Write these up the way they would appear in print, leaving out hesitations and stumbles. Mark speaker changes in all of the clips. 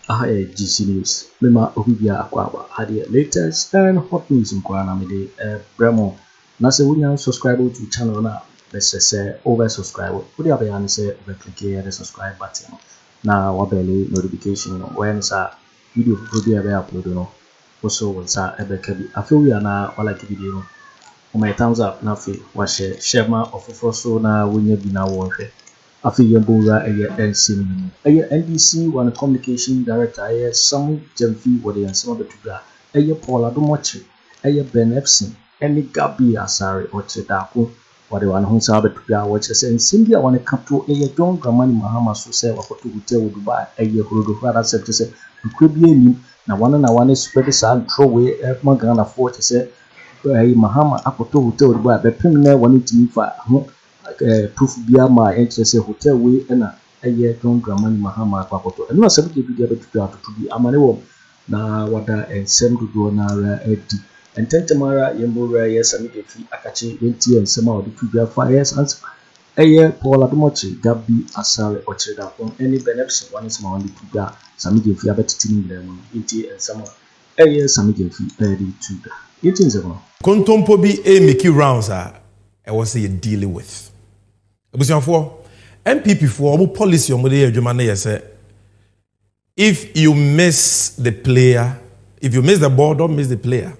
Speaker 1: GC News. Mema Obibia Akwaba had the latest and hot news in Kwana Mede Bremo. Nase wunya subscribe to channel na say over subscribe. Put your bayan say over click here the subscribe button. Na wabele notification when sa video video be upload no. Also when sa ebe kebi. Afi we na wala ki video no. My thumbs up na fi wa share ma ofofo so na wunya bi na wo hwe. Afi yembura NDC one communication director Sammy Gyamfi what they some of the tuga Paul Adom Ephson and Gabby asari or Chedako what they want to have tuga watch and Cindy want to come to John Dramani Mahama so say Akoto hotel Dubai Hurudu father said to say could be any na one spread the sound throw away Magana for to say Mahama Akoto hotel Dubai but permanent one to for proof bia ma interest hotel we na John Dramani Mahama Akoto and no sabi bi dia betu to bi amane wo na wada ensem dodo na ra edi ententemara yembura Sammy defi akachi enti ensem a odi bia fires and Paul Adom Gabby asare ochida from any benefits one is ma on the bia Sammy defi abetitini dem enti ensem Sammy defi edi tuga it is a
Speaker 2: kontompo bi Mickey rounds I was dealing with for MPP for policy if you miss the player, if you miss the ball, don't miss the player.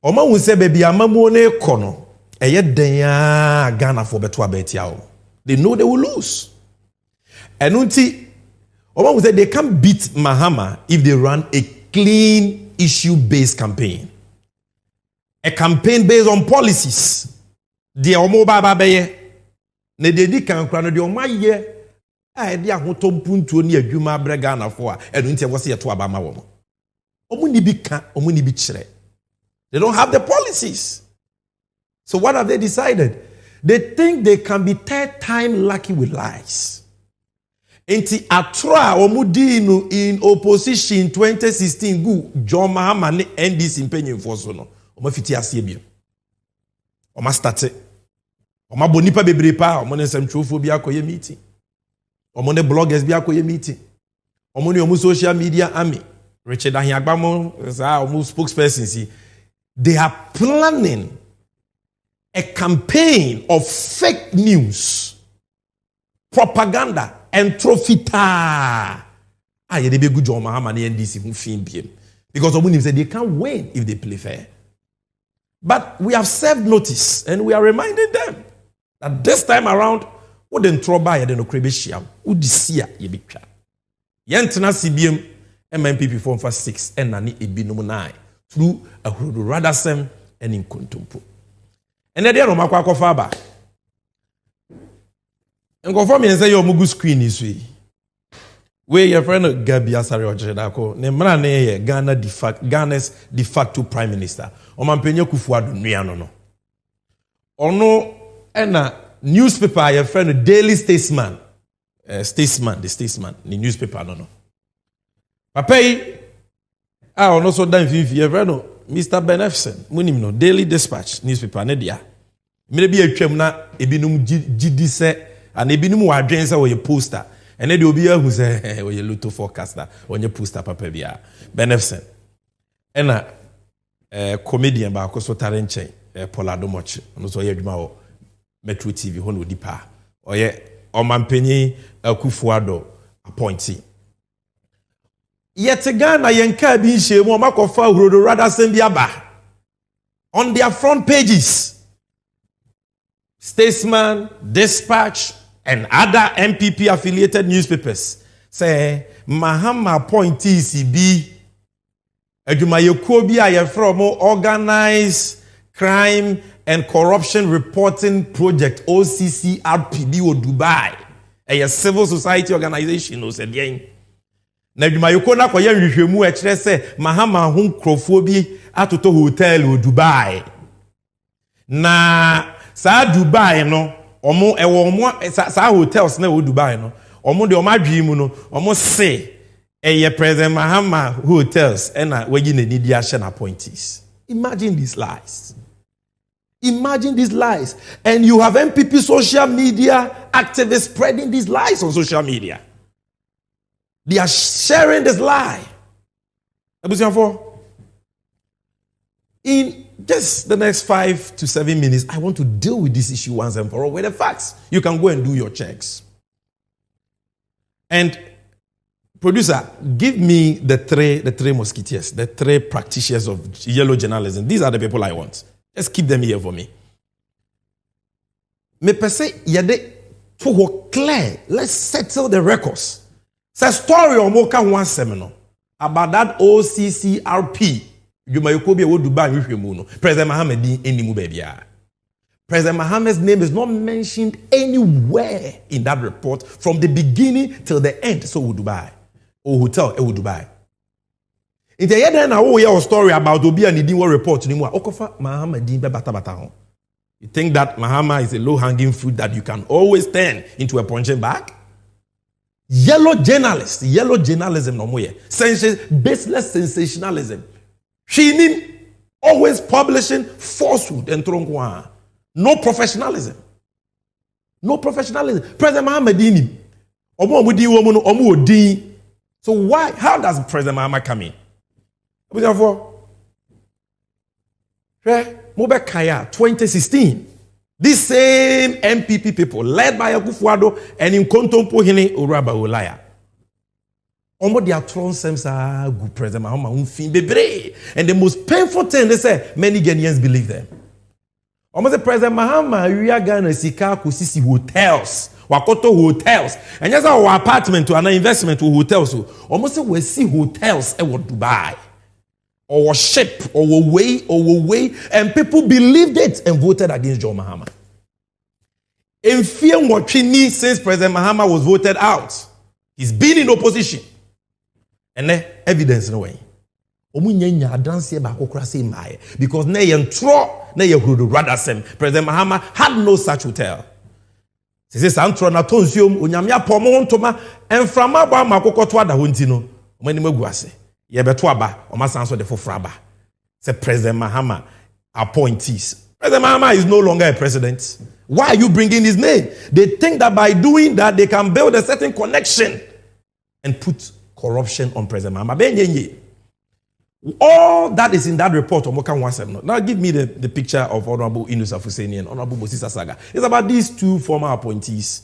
Speaker 2: Oma will say baby amamone kono denya Ghana for betwa betiao. They know they will lose. And unti Oma will say they can't beat Mahama if they run a clean issue-based campaign. A campaign based on policies. The omo baba beye ne dedi kan kra no de o maye a de ahotompuntuo ne adwuma brega na fo a enu ntia wo se yeto abama wo mo omu ni bi ka omu ni bi kire. They don't have the policies. So what have they decided? They think they can be third time lucky with lies. Enti atra omu di no in opposition 2016 gu John Mahama ne NDC mpanyin fo so no omu fiti ase bi omu start Oma bonipa bebre pa omo ne semtwofo bi akoye meeting omo ne bloggers bi akoye meeting omo ne omo social media army Richard Ahiagbamo sa omo spokesperson si they are planning a campaign of fake news propaganda and trofita ye dey be good John Mahama ne NDC hu fin biem because omo nim say they can't win if they play fair. But we have served notice and we are reminding them that this time around, what den trouble ye den okrebeshia, udisia ye bitwa. Yentena CBM MMPP form for 6 and nani ebinum 9 through a rather sem and in kontumpo. And then no makwa kofa ba. And confirm me say your mugu screen is we your friend Gabby asare Agyarko ne mra na ye Ghana's de facto prime minister omampenye Akufo-Addo nuano no ono ena newspaper your friend Daily Statesman the statesman the newspaper no papa yi ono so dan fifi your friend Mr. Ephson munim no Daily Dispatch newspaper ne dia me bi atwam na ebinum gidi se ana ebinum wa adwen se wo ye poster. And then the Obia who say, "Oh, you luto forecaster on your poster papa bia." Ephson, and a comedian ba koso talent chain, Paul Adom no so ye dwuma o Net2 TV hono dipa. Oye omampenyi Akufo-Addo appointee. Yet Ghana yenka bi nhye mu makofa urodo rather send bia ba on their front pages. Statesman, Dispatch, and other MPP affiliated newspapers say Mahama appointees be adwumayekuo bi a from organized crime and corruption reporting project OCCRP o Dubai a civil society organization o said yen na adwumayekuo na koye nhwehwemu e kire say Mahama ho nkrofo bi atoto hotel o Dubai na sa Dubai no omo ewo omo sa hotels na wo Dubai no omo de omo adwi mu no omo se eye President Mahama hotels na wagi na nidi ahye na appointees. Imagine these lies. Imagine these lies. And you have MPP social media activists spreading these lies on social media. They are sharing this lie. In just the next 5 to 7 minutes, I want to deal with this issue once and for all with the facts. You can go and do your checks. And producer, give me the three musketeers, the three practitioners of yellow journalism. These are the people I want. Just keep them here for me. Me pese yede to clear. Let's settle the records. It's a story of Moka one seminar about that OCCRP. You may be able to buy President Mahama baby. President Mahama's name is not mentioned anywhere in that report from the beginning till the end. So we Dubai or hotel e Dubai. In the end, I will hear a story about Obi and Idinwo report anymore. Okofa Mahama din be bata. You think that Mahama is a low-hanging fruit that you can always turn into a punching bag? Yellow journalism no more. Baseless sensationalism. She always publishing falsehood and tronkwa. No professionalism. President Mahama dini. So why? How does President Mahama come in? 2016. These same MPP people, led by Akufo-Addo and in Kontompo Hine Uraba Olaya. Their thrones are good President Mahama bebre. And the most painful thing they say, many Ghanaians believe them. Almost the President Mahama, we are going to see hotels, Akoto hotels, and just our apartment to an investment to hotels. Almost we see hotels in Dubai, or ship, or way, and people believed it and voted against John Mahama. In fear what we need since President Mahama was voted out, he's been in opposition. And then evidence no way. Because President Mahama had no such hotel. Says Antro na tonsium unyamia pomo ntoma enframa ba makoko to ada honti no omani maguase ye beto aba o masanso de fofraba. Say President Mahama appointees. President Mahama is no longer a president. Why are you bringing his name? They think that by doing that they can build a certain connection and put corruption on President Mahama. All that is in that report. Now give me the picture of Honorable Inus Afuseni and Honorable Moses Saga. It's about these two former appointees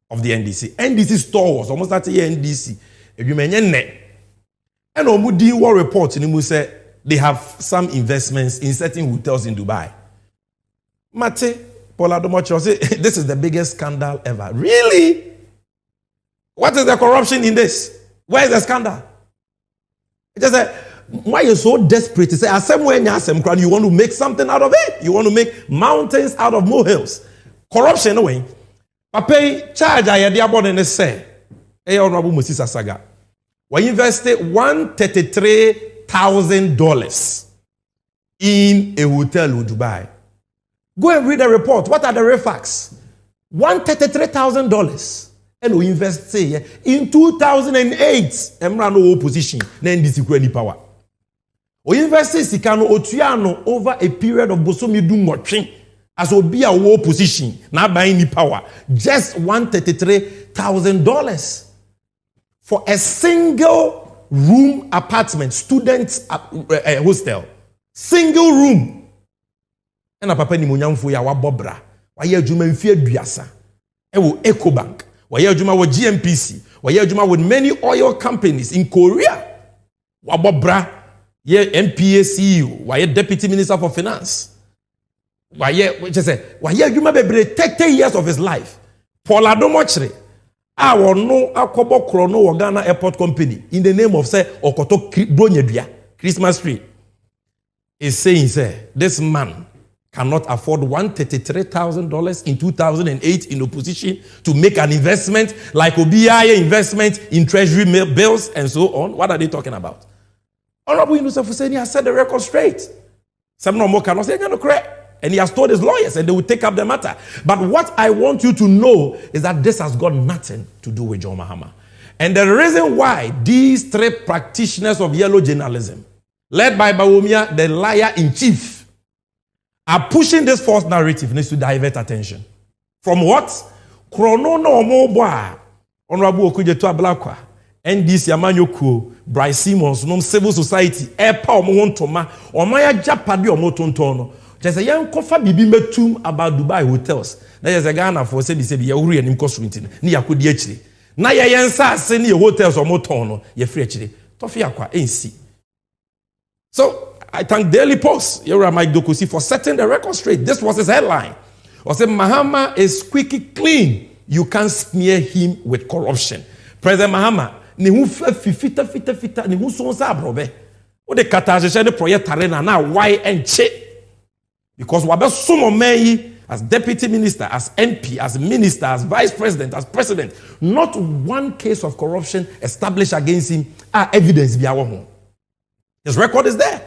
Speaker 2: of the NDC. NDC stores almost at the NDC. If you mention and Omudi war report in say they have some investments in certain hotels in Dubai. Mate Poladomocho say this is the biggest scandal ever. Really? What is the corruption in this? Where is the scandal? It just said, why are you so desperate to say, you want to make something out of it? You want to make mountains out of molehills? Corruption, no way. Papa charge I had and they say, hey, Honorable Moses Saga, we invested $133,000 in a hotel in Dubai. Go and read the report. What are the real facts? $133,000. And we invest say in 2008, Emra no opposition, then this equal power. We invest Sikano Otuano over a period of Bosomi do watching as will be a war position, not buying any power. Just $133,000 for a single room apartment, student hostel, single room. And a papa ni munyamfu ya wabobra, wa ye juma mfie duasa, ewo EcoBank. Waya Juma with GMPC. Waya Juma with many oil companies in Korea. Wabobra, ye MPA CEO. Waya Deputy Minister for Finance. Waya Juma bebre 30 years of his life. Paula Domochre. Our no Akobo Krono Ghana Airport Company in the name of say Okoto Bonyedua Christmas tree is saying say this man cannot afford $133,000 in 2008 in opposition to make an investment like OBI investment in treasury bills and so on. What are they talking about? Honorable Yunus Afuseni has set the record straight. Some no more cannot say correct. And he has told his lawyers and they will take up the matter. But what I want you to know is that this has got nothing to do with John Mahama. And the reason why these three practitioners of yellow journalism, led by Bawumia, the liar-in-chief, are pushing this false narrative needs to divert attention. From what? Chrono no more boy. Honorable Okudjeto Ablakwa. NDC Amanyoku, Bryce Simmons, no civil society, Epa Omontoma, Omaya Japadi Omotontono. There's a young Kofa Bibi Metum about Dubai hotels. There's a Ghana for said Yauri and Imcoswintin, Niakudi actually. Na ya yensa send your hotels or motono, ye free actually. Tofiakwa, ain't. So I thank Daily Post, Yura Mike Dokusi, for setting the record straight. This was his headline. Or say Mahama is squeaky clean. You can't smear him with corruption. President Mahama, ni hu fita ni hu so sa brobe. O de kataje ne project arena na why enche. Because wabe sumo meyi as deputy minister, as MP, as minister, as vice president, as president, not one case of corruption established against him are evidence biawo ho. His record is there.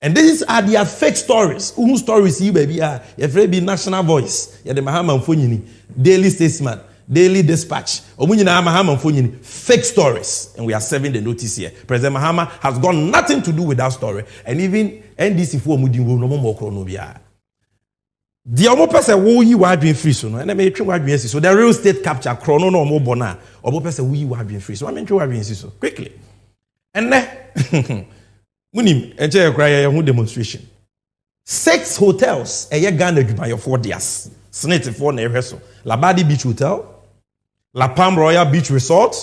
Speaker 2: And these are their fake stories. Whose stories you baby are? If be National Voice, the Mahama Mfonyini, Daily Statesman, Daily Dispatch, Omunyina Mahama Mfonyini, fake stories. And we are serving the notice here. President Mahama has got nothing to do with that story. And even NDC for Mudin will no more chronobia. The Omo person wo yi wa adwen free so no. And I may try wa adwen so. The real estate capture chrono no more bona. Omo person wo yi wa adwen free so. I mean try wa adwen so quickly. And then Munim, enche cry a demonstration. 6 hotels, a Ghana Jubilee 4 days. Senate for Neveso. Labadi Beach Hotel, La Palm Royal Beach Resort,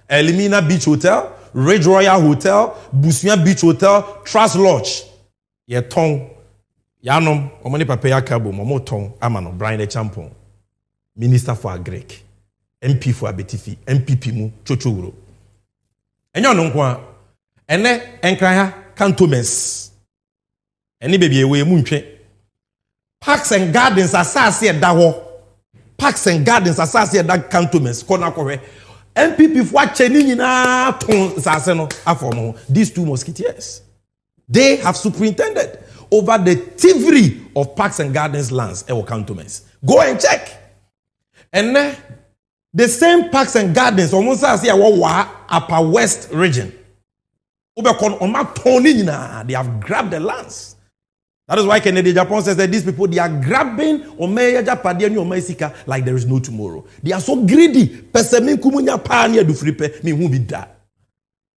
Speaker 2: Elimina Beach Hotel, Ridge Royal Hotel, Bawumia Beach Hotel, Trust Lodge. Ye tong, Yanom, Omani Papaya Kabo, Momo Tong, Amano, Boakye Agyapong, Minister for Agric, MP for Abetifi, MPP Mu, Chochuro. And you know, and then, Enkraya. Cantonments. Any baby away munche. Parks and Gardens assassi at Dawo. Parks and Gardens assassi at that cantonments. Konakore. MPP for Chenina Ton Saseno Afomo. These 2 musketeers. They have superintended over the thievery of Parks and Gardens lands or cantonments. Go and check. And then the same Parks and Gardens almost as Upper West region. They have grabbed the lands. That is why Kennedy Agyapong says that these people, they are grabbing like there is no tomorrow. They are so greedy.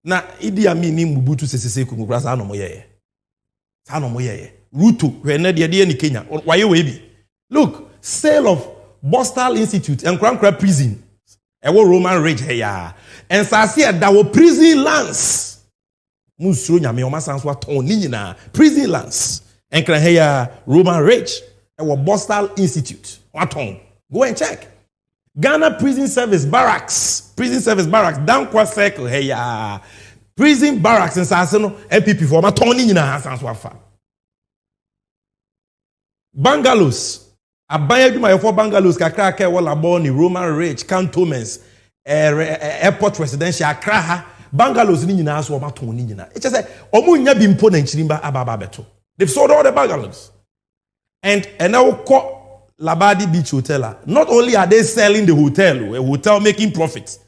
Speaker 2: Na Idi Amin ni Mubutu sesese kumukura sa no moye. Sa no moye. Ruto when dey in Kenya. Why we be? Look, sale of Bostal Institute and Krankra prison. Ewo Roman Ridge here. And sase that wo prison lands. Musro nyame omasanswa ton ni nyina prison lands enkran here Roman Ridge ewo Bostal Institute waton go and check Ghana Prison Service Barracks down kwa circle here prison barracks in Saseno MPP for maton ni nyina sanswa fa bungalows abaya dwuma for bungalows kakra ka wala born Roman Ridge cantonments airport residential Accra bungalows ni nyina so maton ni nyina. It just say omu nya bi mpo na nchirimba ababa beto. They've sold all the bungalows. And now call Labadi Beach Hotel. Not only are they selling the hotel, a hotel making profits.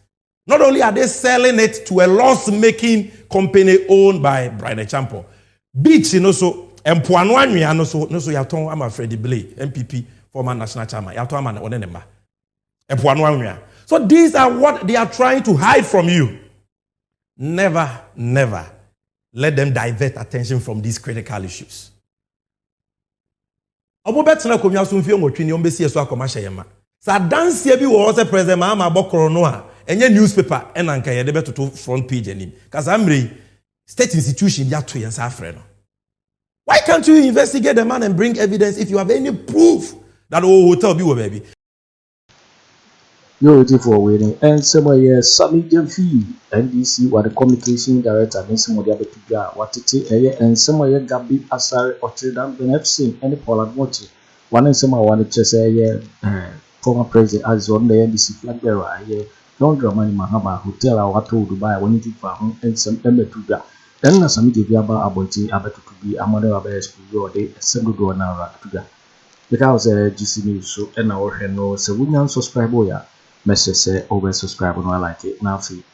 Speaker 2: Not only are they selling it to a loss-making company owned by Boakye Agyapong. Beach you know so empoano anwea no so yaton am Freddie Blay MPP former national chairman. Yaton am onenemba. Empoano anwea. So these are what they are trying to hide from you. Never let them divert attention from these critical issues. Obobetna komya so mfie ngotwe ni ombesi eso akomasha yema. Sa dance bi wo se president Mahama bokoro no a enye newspaper enanka ye de betoto front page anim. Kasa amre state institution ya to yensa afre no. Why can't you investigate the man and bring evidence if you have any proof that hotel be wo baby?
Speaker 1: You're waiting for waiting, and somewhere Sammy Gyamfi, NDC, what the communication director, and some of the other people, what it is, and somewhere Gabby Asare or Tridam Ben Ephson, and the Poland Mochi. One and some I wanted to say, former president as on the NDC flag bearer, don't drama in Mahama, hotel or what to Dubai, when you found, and some Emetuga. Then some Giaba Abonti, Abetu to be a mother of a school, they assemble go now to because GC News, so and our no, so we can subscribe. Message say over subscribe and I like it. Now see,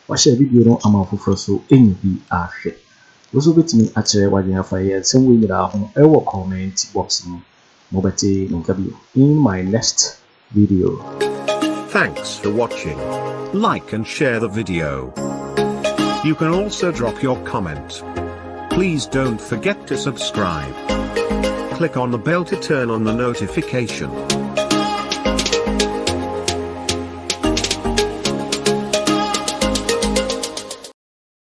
Speaker 1: watch a video no amount for so any be a shit. Also with me at what you have fire same way that home ever comment boxing mobile no Gabby in my next video.
Speaker 3: Thanks for watching. Like and share the video. You can also drop your comment. Please don't forget to subscribe. Click on the bell to turn on the notification.